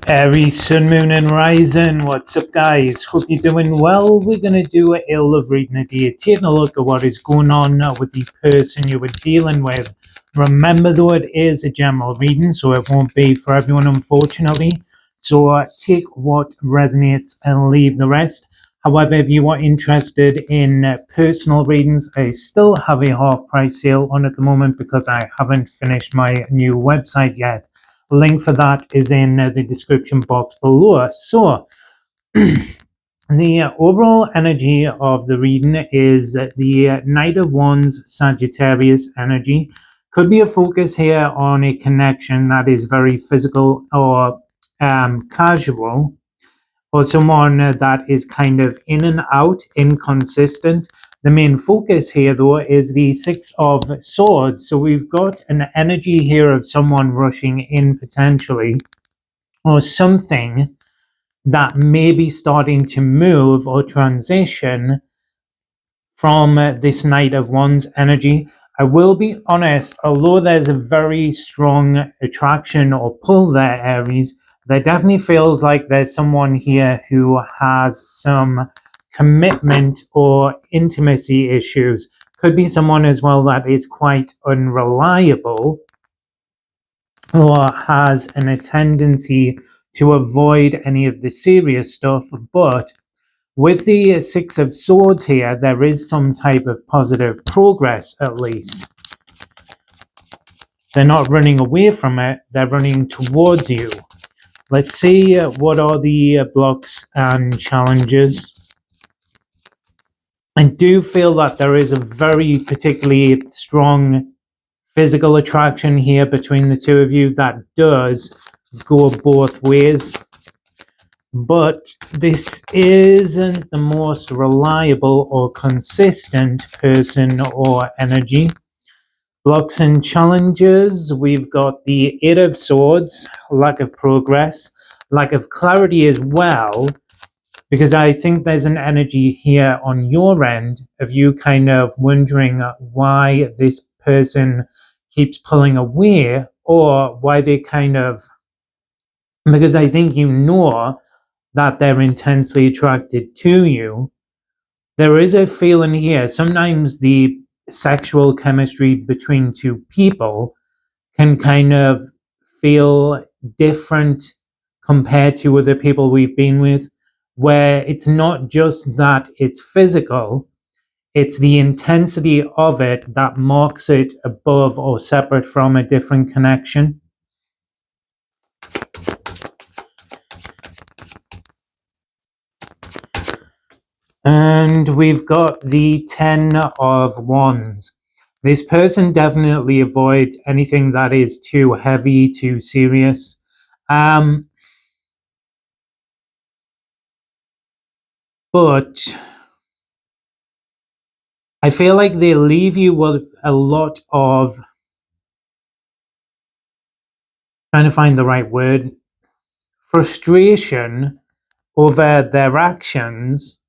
Aries, Sun, Moon, and Rising. What's up, guys? Hope you're doing well. We're going to do a love reading today, taking a look at what is going on with the person you were dealing with. Remember, though, it is a general reading, so it won't be for everyone, unfortunately. So take what resonates and leave the rest. However, if you are interested in personal readings, I still have a half-price sale on at the moment because I haven't finished my new website yet. Link for that is in the description box below. So, the overall energy of the reading is the Knight of Wands Sagittarius energy. Could be a focus here on a connection that is very physical or casual, or someone that is kind of in and out, inconsistent. The main focus here, though, is the Six of Swords. So we've got an energy here of someone rushing in potentially, or something that may be starting to move or transition from this Knight of Wands energy. I will be honest, although there's a very strong attraction or pull there, Aries, there definitely feels like there's someone here who has some commitment or intimacy issues. Could be someone as well that is quite unreliable or has a tendency to avoid any of the serious stuff, but with the Six of Swords here, there is some type of positive progress, at least. They're not running away from it, they're running towards you. Let's see what are the blocks and challenges. I do feel that there is a very particularly strong physical attraction here between the two of you that does go both ways. But this isn't the most reliable or consistent person or energy. Blocks and challenges, we've got the Eight of Swords, lack of progress, lack of clarity as well, because I think there's an energy here on your end of you kind of wondering why this person keeps pulling away, or why they kind of, because I think you know that they're intensely attracted to you. There is a feeling here, sometimes the sexual chemistry between two people can kind of feel different compared to other people we've been with, where it's not just that it's physical, it's the intensity of it that marks it above or separate from a different connection. And we've got the Ten of Wands. This person definitely avoids anything that is too heavy, too serious. But I feel like they leave you with a lot of, trying to find the right word, frustration over their actions.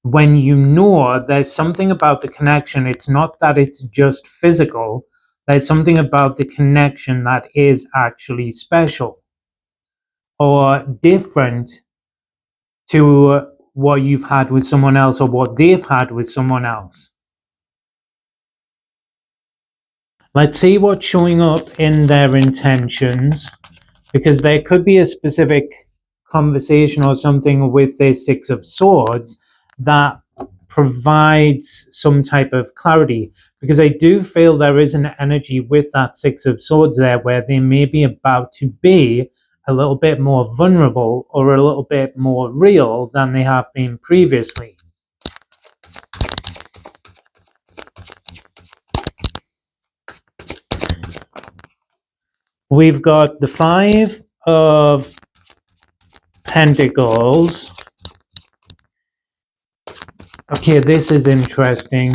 When you know there's something about the connection, it's not that it's just physical, there's something about the connection that is actually special or different to what you've had with someone else or what they've had with someone else. Let's see what's showing up in their intentions, because there could be a specific conversation or something with their Six of Swords that provides some type of clarity, because I do feel there is an energy with that Six of Swords there where they may be about to be a little bit more vulnerable or a little bit more real than they have been previously. We've got the Five of Pentacles. Okay, this is interesting.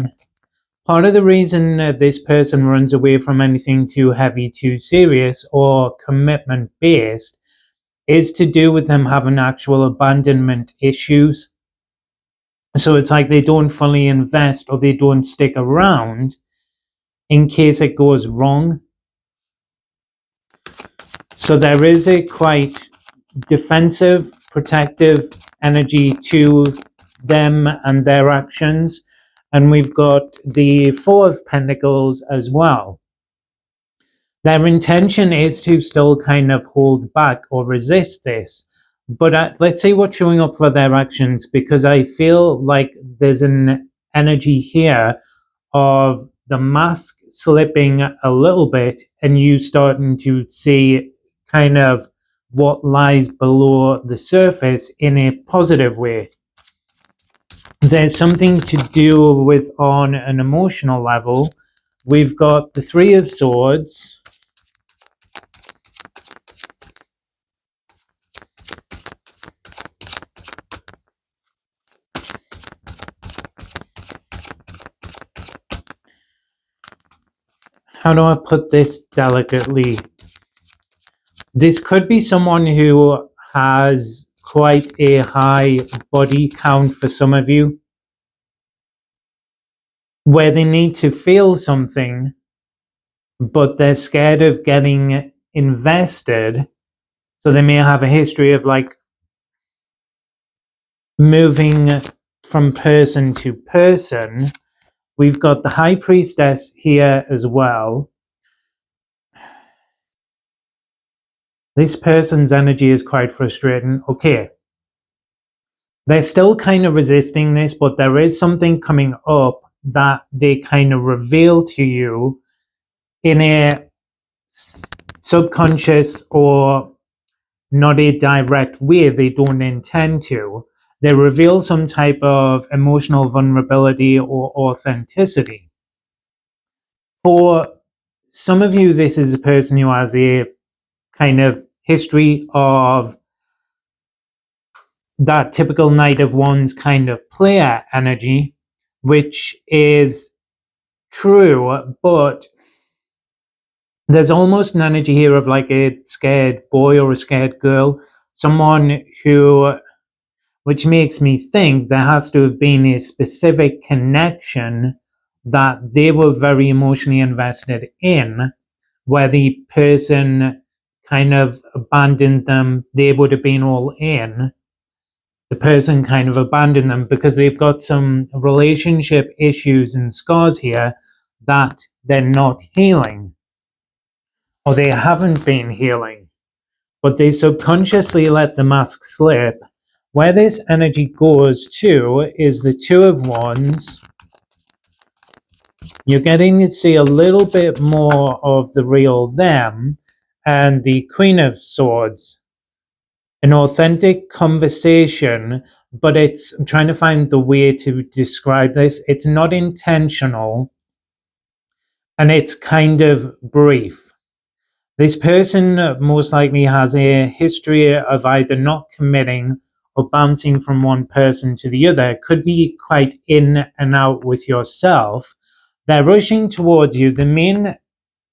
Part of the reason this person runs away from anything too heavy, too serious, or commitment-based is to do with them having actual abandonment issues. So it's like they don't fully invest or they don't stick around in case it goes wrong. So there is a quite defensive, protective energy to them and their actions. And we've got the Four of Pentacles as well. Their intention is to still kind of hold back or resist this. But let's see what's showing up for their actions, because I feel like there's an energy here of the mask slipping a little bit and you starting to see kind of what lies below the surface in a positive way. There's something to do with on an emotional level. We've got the Three of Swords. How do I put this delicately? This could be someone who has quite a high body count for some of you, where they need to feel something, but they're scared of getting invested. So they may have a history of like moving from person to person. We've got the High Priestess here as well. This person's energy is quite frustrating. Okay. They're still kind of resisting this, but there is something coming up that they kind of reveal to you in a subconscious or not a direct way. They don't intend to. They reveal some type of emotional vulnerability or authenticity. For some of you, this is a person who has a kind of history of that typical Knight of Wands kind of player energy, which is true, but there's almost an energy here of like a scared boy or a scared girl, someone who, which makes me think there has to have been a specific connection that they were very emotionally invested in, where the person kind of abandoned them. They would have been all in. The person kind of abandoned them because they've got some relationship issues and scars here that they're not healing, or they haven't been healing, but they subconsciously let the mask slip. Where this energy goes to is the Two of Wands. You're getting to see a little bit more of the real them, and the Queen of Swords. An authentic conversation, but I'm trying to find the way to describe this. It's not intentional, and it's kind of brief. This person most likely has a history of either not committing or bouncing from one person to the other. It could be quite in and out with yourself. They're rushing towards you. The main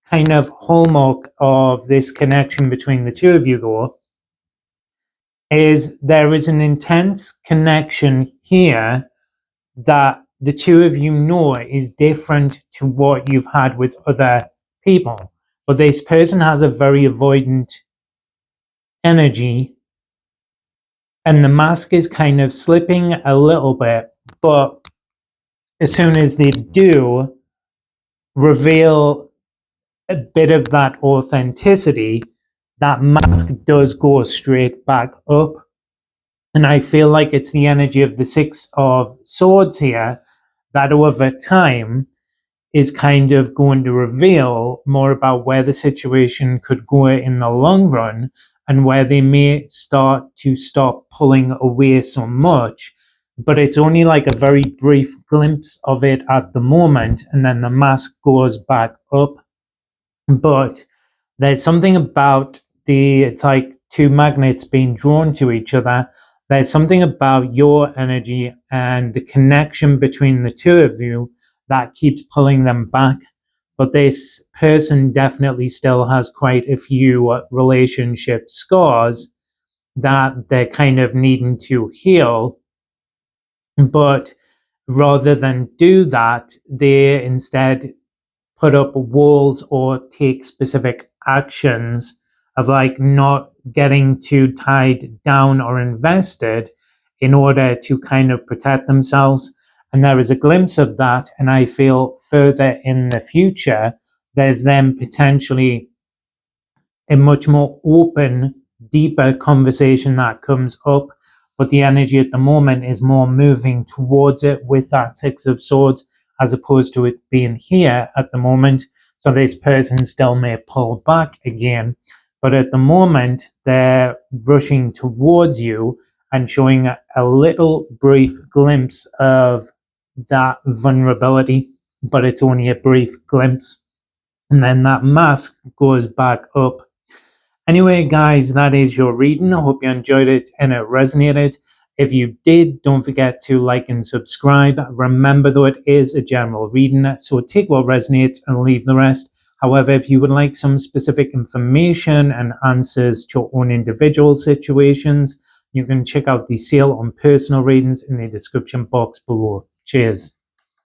kind of hallmark of this connection between the two of you, though, is there is an intense connection here that the two of you know is different to what you've had with other people. But this person has a very avoidant energy, and the mask is kind of slipping a little bit, but as soon as they do reveal a bit of that authenticity, that mask does go straight back up. And I feel like it's the energy of the Six of Swords here that over time is kind of going to reveal more about where the situation could go in the long run, and where they may start to stop pulling away so much. But it's only like a very brief glimpse of it at the moment, and then the mask goes back up. But there's something about it's like two magnets being drawn to each other. There's something about your energy and the connection between the two of you that keeps pulling them back. But this person definitely still has quite a few relationship scars that they're kind of needing to heal. But rather than do that, they instead put up walls or take specific actions of like not getting too tied down or invested in order to kind of protect themselves. And there is a glimpse of that. And I feel further in the future, there's then potentially a much more open, deeper conversation that comes up. But the energy at the moment is more moving towards it with that Six of Swords, as opposed to it being here at the moment. So this person still may pull back again. But at the moment, they're rushing towards you and showing a little brief glimpse of that vulnerability, but it's only a brief glimpse. And then that mask goes back up. Anyway, guys, that is your reading. I hope you enjoyed it and it resonated. If you did, don't forget to like and subscribe. Remember, though, it is a general reading, so take what resonates and leave the rest. However, if you would like some specific information and answers to your own individual situations, you can check out the sale on personal readings in the description box below. Cheers.